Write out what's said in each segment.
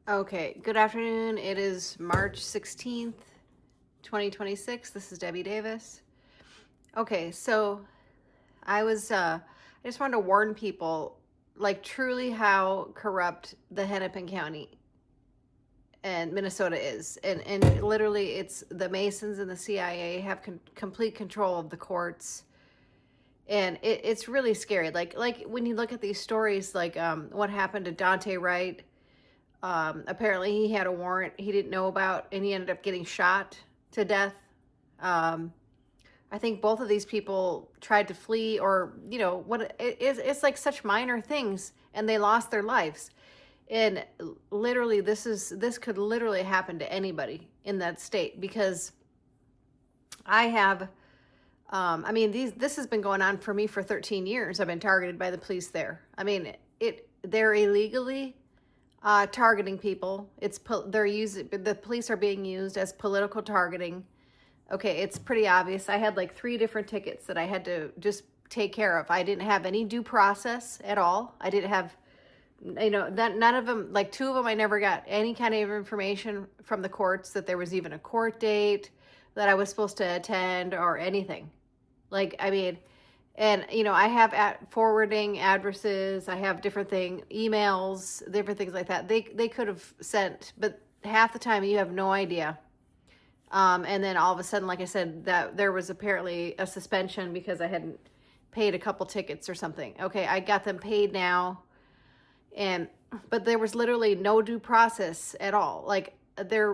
Okay, good afternoon. It is March 16th, 2026. This is Debbie Davis. Okay, so I just wanted to warn people, like, truly how corrupt the Hennepin County and Minnesota is. And literally, it's the Masons and the CIA have complete control of the courts. And it's really scary. Like when you look at these stories, like what happened to Dante Wright. Apparently he had a warrant he didn't know about, and he ended up getting shot to death. Um, I think both of these people tried to flee, or what it is. It's like such minor things, and they lost their lives. And literally, this could literally happen to anybody in that state, because I have. I mean, this has been going on for me for 13 years. I've been targeted by the police there. I mean, they're illegally targeting people. The police are being used as political targeting. Okay, it's pretty obvious. I had like 3 different tickets that I had to just take care of. I didn't have any due process at all. I didn't have, that none of them, like 2 of them, I never got any kind of information from the courts that there was even a court date that I was supposed to attend or anything. Like, I mean, and I have forwarding addresses. I have different emails, different things like that. They could have sent, but half the time you have no idea. And then all of a sudden, like I said, that there was apparently a suspension because I hadn't paid a couple tickets or something. Okay, I got them paid now, but there was literally no due process at all. Like they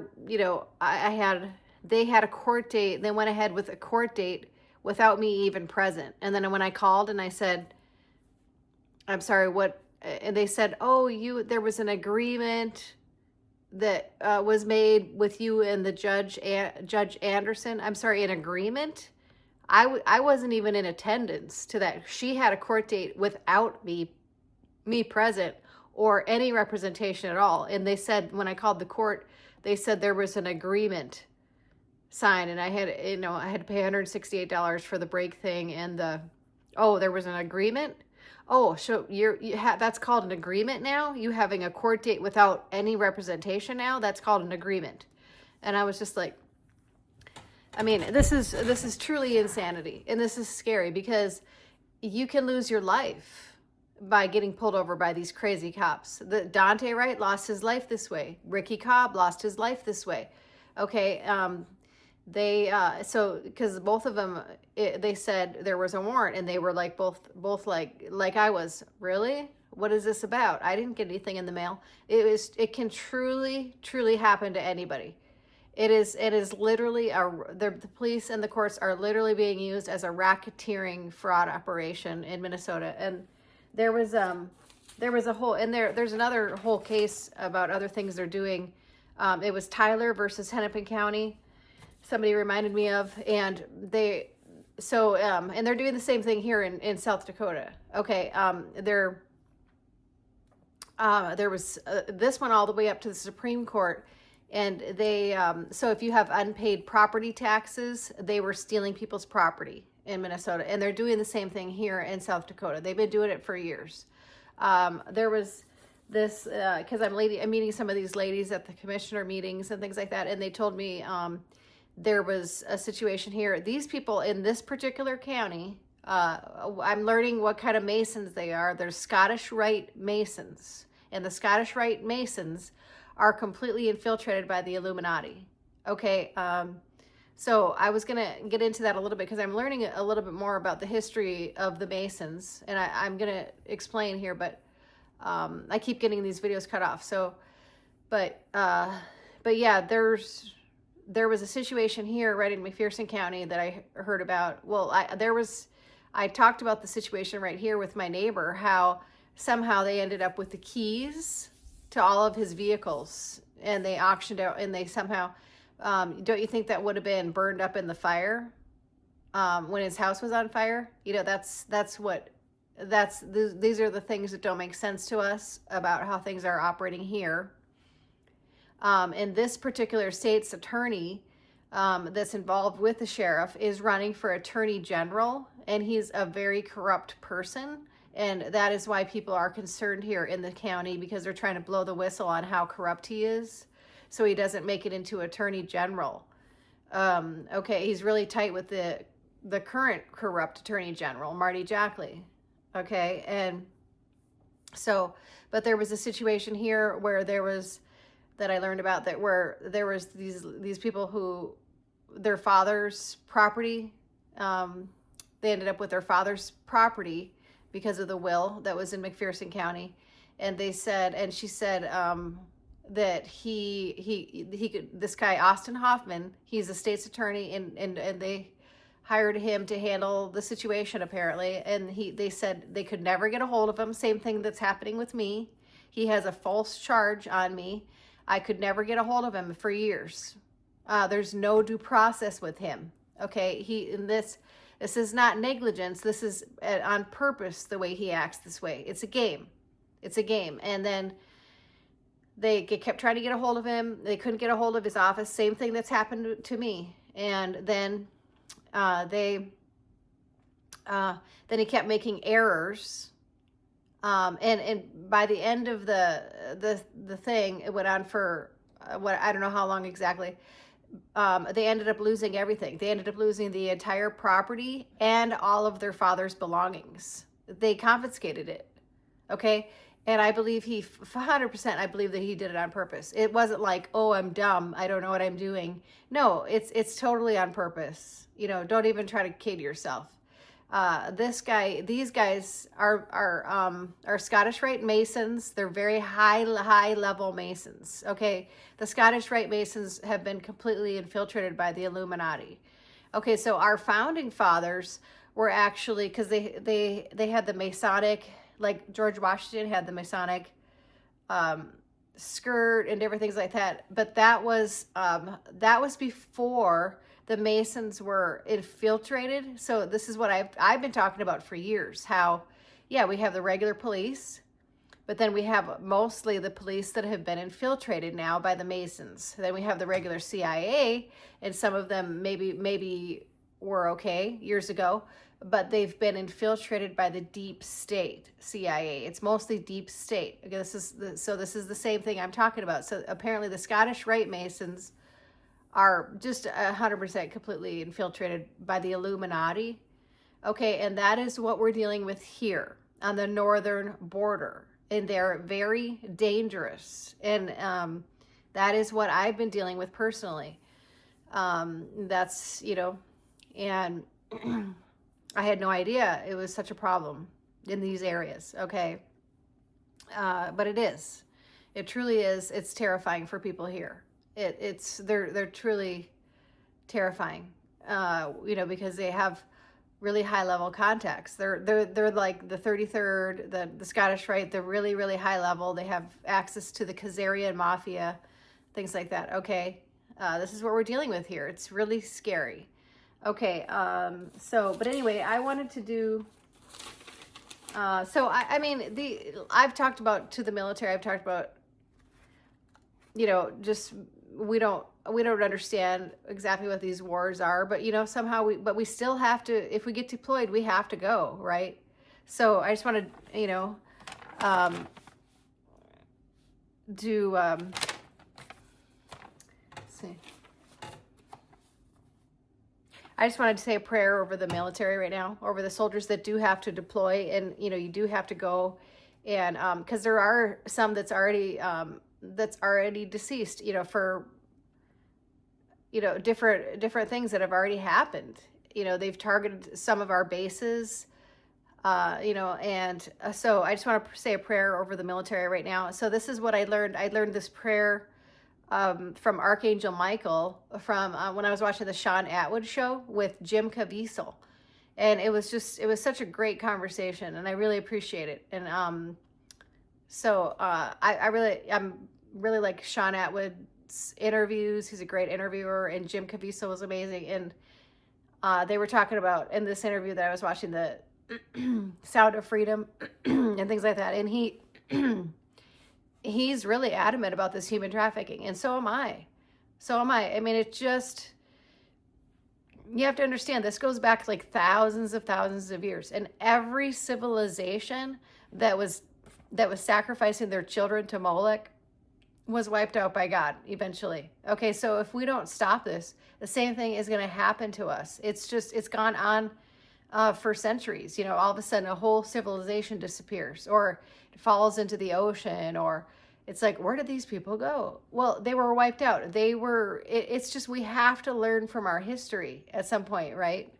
had a court date. They went ahead with a court date without me even present. And then when I called and I said, I'm sorry, what? And they said, oh, there was an agreement that was made with you and the Judge Anderson. I'm sorry, an agreement? I wasn't even in attendance to that. She had a court date without me present or any representation at all. And they said, when I called the court, they said there was an agreement signed, and I had to pay $168 for the break thing, and there was an agreement. Oh, so that's called an agreement now? You having a court date without any representation now? That's called an agreement. And I was just like, I mean, this is truly insanity, and this is scary because you can lose your life by getting pulled over by these crazy cops. Dante Wright lost his life this way. Ricky Cobb lost his life this way. Okay, because both of them, they said there was a warrant, and they were like both like I was, really, what is this about? I didn't get anything in the mail. It can truly happen to anybody. It is literally the police and the courts are literally being used as a racketeering fraud operation in Minnesota. And there was a whole, and there's another whole case about other things they're doing. It was Tyler versus Hennepin County. Somebody reminded me of, and they're doing the same thing here in South Dakota. Okay, there was this one all the way up to the Supreme Court, and so if you have unpaid property taxes, they were stealing people's property in Minnesota, and they're doing the same thing here in South Dakota. They've been doing it for years. There was this, because I'm meeting some of these ladies at the commissioner meetings and things like that, and they told me there was a situation here. These people in this particular county, I'm learning what kind of Masons they are. They're Scottish Rite Masons. And the Scottish Rite Masons are completely infiltrated by the Illuminati. Okay, so I was going to get into that a little bit because I'm learning a little bit more about the history of the Masons. And I'm going to explain here, but I keep getting these videos cut off. So, but yeah, there was a situation here right in McPherson County that I heard about. Well, I talked about the situation right here with my neighbor, how somehow they ended up with the keys to all of his vehicles, and they auctioned out, and they somehow, don't you think that would have been burned up in the fire when his house was on fire? These are the things that don't make sense to us about how things are operating here. And this particular state's attorney that's involved with the sheriff is running for attorney general, and he's a very corrupt person. And that is why people are concerned here in the county, because they're trying to blow the whistle on how corrupt he is, so he doesn't make it into attorney general. Okay, he's really tight with the current corrupt attorney general, Marty Jackley. Okay, and so, but there was a situation here where there was, that I learned about, that where there was these people who, their father's property, they ended up with their father's property because of the will that was in McPherson County. And they said, and she said, that he could, this guy, Austin Hoffman, he's a state's attorney, and they hired him to handle the situation apparently. And they said they could never get a hold of him. Same thing that's happening with me. He has a false charge on me. I could never get a hold of him for years. There's no due process with him. Okay, this is not negligence. This is on purpose, the way he acts this way. It's a game. It's a game. And then they kept trying to get a hold of him. They couldn't get a hold of his office. Same thing that's happened to me. And then then he kept making errors. And by the end of the thing, it went on for I don't know how long exactly. They ended up losing everything. They ended up losing the entire property and all of their father's belongings. They confiscated it. Okay. And I believe 100%, I believe that he did it on purpose. It wasn't like, oh, I'm dumb, I don't know what I'm doing. No, it's totally on purpose. You know, don't even try to kid yourself. These guys are Scottish Rite Masons. They're very high level Masons. Okay, the Scottish Rite Masons have been completely infiltrated by the Illuminati. Okay, so our founding fathers were actually, because they had the Masonic, like George Washington had the Masonic skirt and different things like that. But that was before the Masons were infiltrated. So this is what I've been talking about for years. How, yeah, we have the regular police, but then we have mostly the police that have been infiltrated now by the Masons. Then we have the regular CIA, and some of them maybe were okay years ago, but they've been infiltrated by the deep state CIA. It's mostly deep state. Okay, this is the same thing I'm talking about. So apparently the Scottish Rite Masons are just 100% completely infiltrated by the Illuminati. Okay, and that is what we're dealing with here on the northern border. And they're very dangerous. And that is what I've been dealing with personally. That's, you know, and I had no idea it was such a problem in these areas, okay? But it is. It truly is. It's terrifying for people here. They're truly terrifying, you know, because they have really high level contacts. They're like the 33rd, the Scottish Rite. They're really, really high level. They have access to the Khazarian mafia, things like that. Okay, this is what we're dealing with here. It's really scary. Okay, but anyway, I wanted to do. I mean, I've talked about to the military. I've talked about, you know, just we don't understand exactly what these wars are, but you know, somehow we still have to, if we get deployed, we have to go, right? So I just want to, you know, let's see. I just wanted to say a prayer over the military right now, over the soldiers that do have to deploy, and you know, you do have to go, and because there are some that's already deceased, you know, for, you know, different things that have already happened. You know, they've targeted some of our bases, you know, and so I just want to say a prayer over the military right now. So this is what I learned. I learned this prayer from Archangel Michael from when I was watching the Sean Atwood show with Jim Caviezel. And it was such a great conversation, and I really appreciate it. And I'm really like Sean Atwood's interviews. He's a great interviewer, and Jim Caviezel was amazing. And they were talking about, in this interview that I was watching, the Sound of Freedom and things like that. And he's really adamant about this human trafficking, and so am I. I mean, it just, you have to understand this goes back like thousands of years, and every civilization that was sacrificing their children to Moloch was wiped out by God eventually. Okay, so if we don't stop this, the same thing is going to happen to us. It's gone on for centuries. You know, all of a sudden a whole civilization disappears, or it falls into the ocean, or it's like, where did these people go? Well, they were wiped out. It's just, we have to learn from our history at some point, right?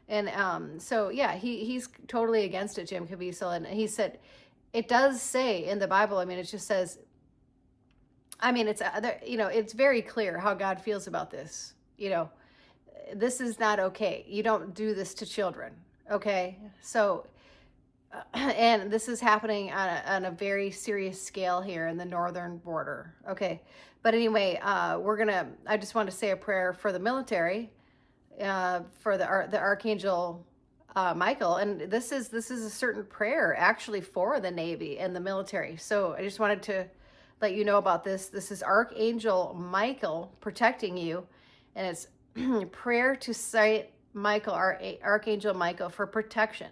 And so yeah, he's totally against it, Jim Caviezel. And he said, it does say in the Bible, I mean, it just says, I mean, it's, you know, it's very clear how God feels about this. You know, this is not okay. You don't do this to children. Okay. So, and this is happening on a very serious scale here in the northern border. Okay. But anyway, I just want to say a prayer for the military, for the Archangel Michael. And this is a certain prayer actually for the Navy and the military. So I just wanted to let you know about this. This is Archangel Michael protecting you, and it's prayer to cite Michael, Archangel Michael, for protection.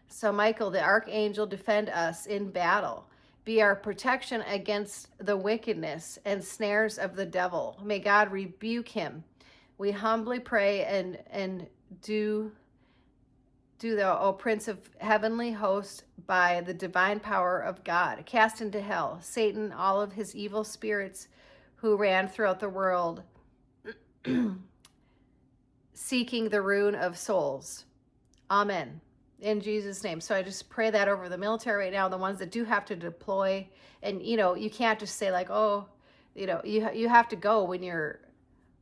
So Michael, the Archangel, defend us in battle. Be our protection against the wickedness and snares of the devil. May God rebuke him. We humbly pray and do thou, O Prince of heavenly host, by the divine power of God, cast into hell Satan, all of his evil spirits who ran throughout the world, seeking the ruin of souls. Amen. In Jesus' name. So I just pray that over the military right now, the ones that do have to deploy. And, you know, you can't just say like, oh, you know, you have to go when you're,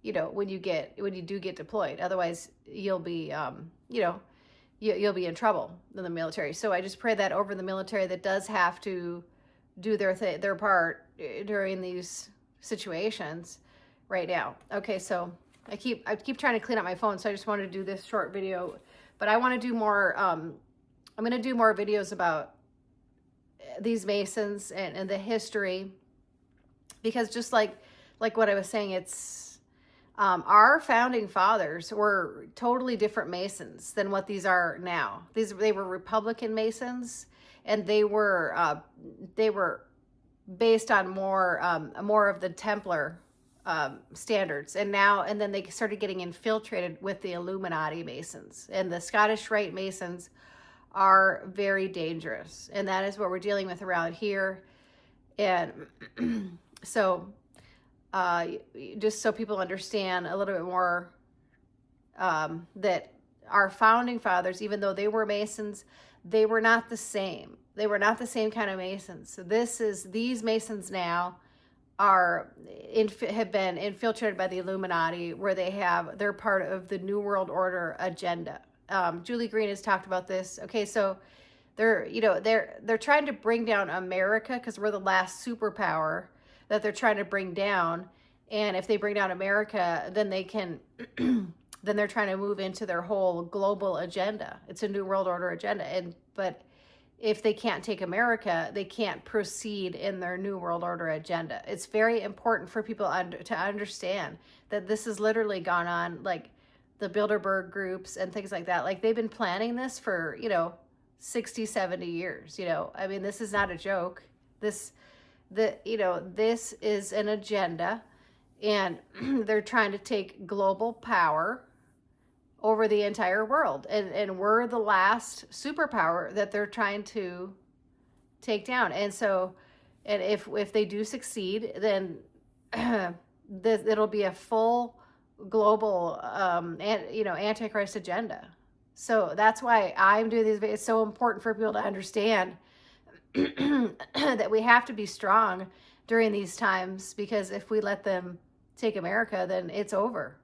you know, when you do get deployed. Otherwise, you'll be, you know, you'll be in trouble in the military. So I just pray that over the military that does have to do their part during these situations right now. Okay, so I keep trying to clean up my phone, so I just wanted to do this short video. But I want to do more, I'm going to do more videos about these Masons and the history, because just like what I was saying, it's, our founding fathers were totally different Masons than what these are now. They were Republican Masons, and they were based on more of the Templar standards. And then they started getting infiltrated with the Illuminati Masons, and the Scottish Rite Masons are very dangerous. And that is what we're dealing with around here. And so, just so people understand a little bit more, that our founding fathers, even though they were Masons, they were not the same. They were not the same kind of Masons. So these Masons now have been infiltrated by the Illuminati, where they're part of the New World Order agenda. Julie Green has talked about this. Okay, so they're trying to bring down America, because we're the last superpower that they're trying to bring down. And if they bring down America, then they can, then they're trying to move into their whole global agenda. It's a New World Order agenda. But if they can't take America, they can't proceed in their New World Order agenda. It's very important for people to understand that this has literally gone on, like the Bilderberg groups and things like that. Like, they've been planning this for, 60, 70 years. I mean, this is not a joke. This is an agenda, and they're trying to take global power over the entire world. And we're the last superpower that they're trying to take down. And so, and if they do succeed, then it'll be a full global, Antichrist agenda. So that's why I'm doing these videos. It's so important for people to understand that we have to be strong during these times, because if we let them take America, then it's over.